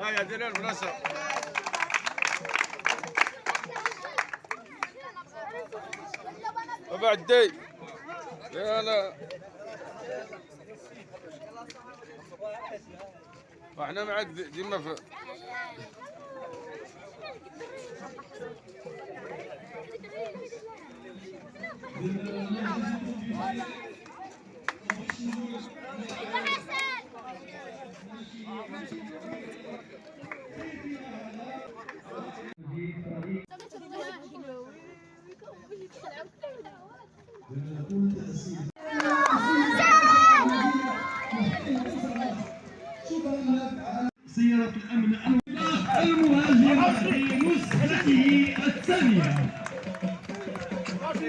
هيا دير البلاصه. وبعدي يلا واحنا معك ديما في سيارة الأمن المهاجر في نسخته الثانية.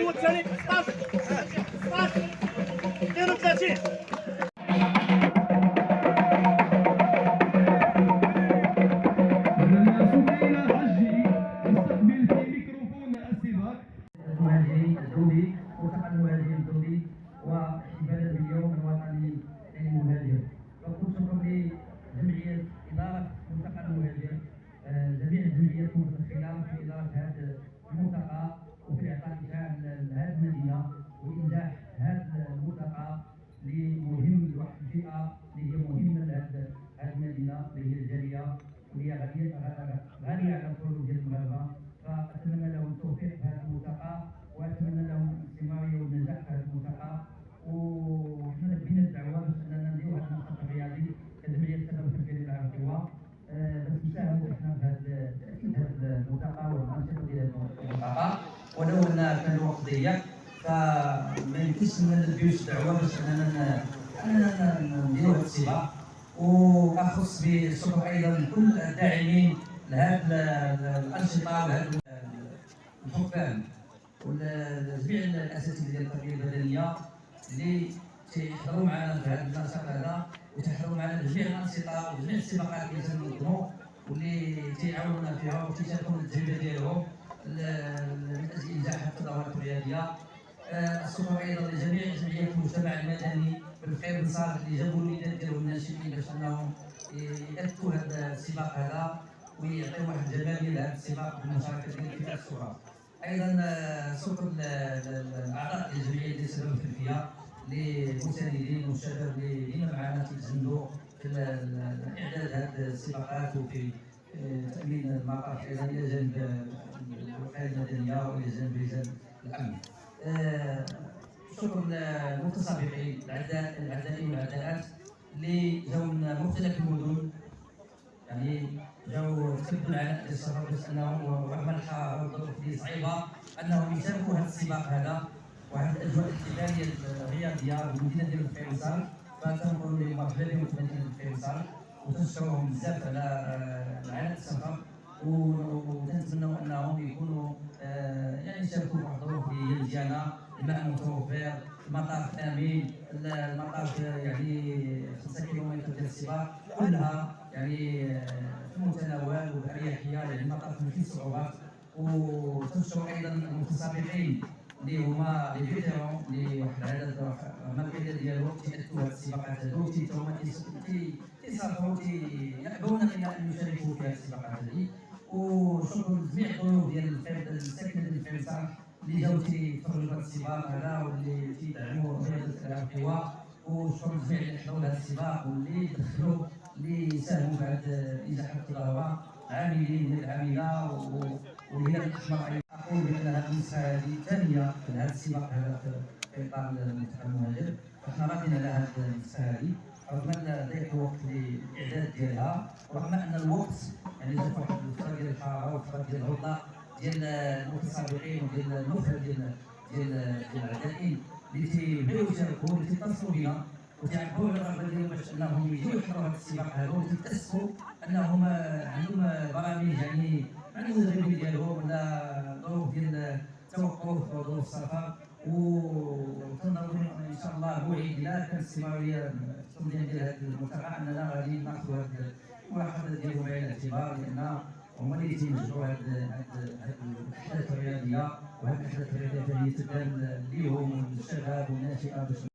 الثاني 16 32. المهاجرين الدولي ملتقى المهاجرين الدولي واحتفالا باليوم الوطني للمهاجر. وكل شكر لجمعية إدارة ملتقى المهاجر، جميع الجمعيات المتدخلة في إدارة هذا الملتقى وفي إعطاء إشعاع لهذه المدينة وإنجاح هذا الملتقى لمهم لواحد الفئة اللي هي مهمة لهذه المدينة اللي هي الجالية واللي هي غالية على القلوب ديال المغاربة. فأتمنى لهم التوفيق في هذا الملتقى وأتمنى لهم الاستمرارية والنجاح في هذا الملتقى. وحنا لبينا الدعوة باش أننا نديرو هذا النشاط الرياضي كجمعية التنافس الجليل العربية باش نساهموا حنا في هذا تأكيد هذا الملتقى والأنشطة ديال الملتقى. ولو أن كان الوقت ضيق فما يمكنش ما نلبيوش الدعوة باش أننا نديرو هذا السباق. وأخص بالشكر أيضا لكل الداعمين لهذه الأنشطة ولهذه الحكام وجميع الأساتذة ديال التربية البدنية اللي تيحضروا معنا في هذا النشاط هذا وتيحضروا معنا جميع الأنشطة وجميع السباقات اللي تنظموا واللي تيعاونونا فيها وتيشاركونا التجربة ديالهم من أجل إنجاح التظاهرات الرياضية. الشكر أيضا لجميع جمعيات المجتمع المدني بالخير والصالح اللي جابوا الوليدات ديالهم الناشئين باش أنهم يأدوا هذا السباق هذا ويعطيو واحد الجمالية لهذا السباق بالمشاركة ديال الفئات الصغار. أيضا شكر لأعضاء الجمعية ديال الشباب الخلفية للمساندين والشباب اللي ديما معنا تيتجندوا في إعداد هذه السباقات وفي تأمين المطار أيضا إلى جانب الوقاية المدنية وإلى جانب رجال الأمن. شكر للمتسابقين الأعداء والأعداءات اللي جاوا من مختلف المدن، يعني جاوا ارتكبوا العناء ديال السفر باش انهم رغم الحراره والظروف اللي صعيبه انهم يشاركوا هذا السباق هذا واحد الاجواء الاحتفاليه الرياضيه بالمدينه ديال الفيصل. فتنقولوا لهم مرحبا بهم في مدينه الفيصل وتنشكرهم بزاف على عناء السفر وتنتمنوا انهم يكونوا يعني يشاركوا في الظروف اللي هي مزيانه، الماء متوفر، المطاف امين، المطاف يعني 5 كيلومتر ديال السباق كلها يعني في المتناول وباريحيه، يعني المطاف ما فيه صعوبات. وتنشكر ايضا المتسابقين اللي هما لي فيتيرون اللي واحد العدد ما القله ديالهم تيأدوا هذه السباقات هذو هما تيصافوا تيأبون ان يشاركوا في هذه السباقات هذه. وشكر لجميع الضيوف ديال الساكنه ديال الفيصل اللي جاو تيتفرجوا في هذا السباق هذا واللي تيدعموا رياضه العربيه. وشكر لجميع اللي حضروا لهذا السباق واللي دخلوا اللي ساهموا في هذا انجاح التظاهره، عاملين للعامله والهلال الاحمر. اقول بان هذه النسخه هذه الثانيه في هذا السباق هذا في اطار الملتقى المهاجر، فاحنا راضين على هذه النسخه هذه رغم ضيق الوقت للاعداد ديالها ورغم ان الوقت يعني جات واحد الفتره ديال الحراره وفتره ديال العطله ديال المتسابقين وديال النخبه ديال العدائين اللي تيبغيو يشاركوا واللي تيتصلوا بنا وتيعبروا على الرغبه ديالهم باش انهم يجيو يحضروا هذا السباق هذا وتيتاسفوا انهم عندهم برامج يعني عندهم المدربين ديالهم ولا ظروف ديال التوقف او ظروف السفر. وتنظروا ان شاء الله موعد لا كان استمراريه في التنظيم ديال هذا الملتقى اننا غادي ناخذوا هذه الملاحظه ديالهم بعين الاعتبار لان هما اللي تينجحوا هذه الاحداث الرياضيه وهذه الاحداث الرياضيه اللي تبان ليهم الشباب والناشئه.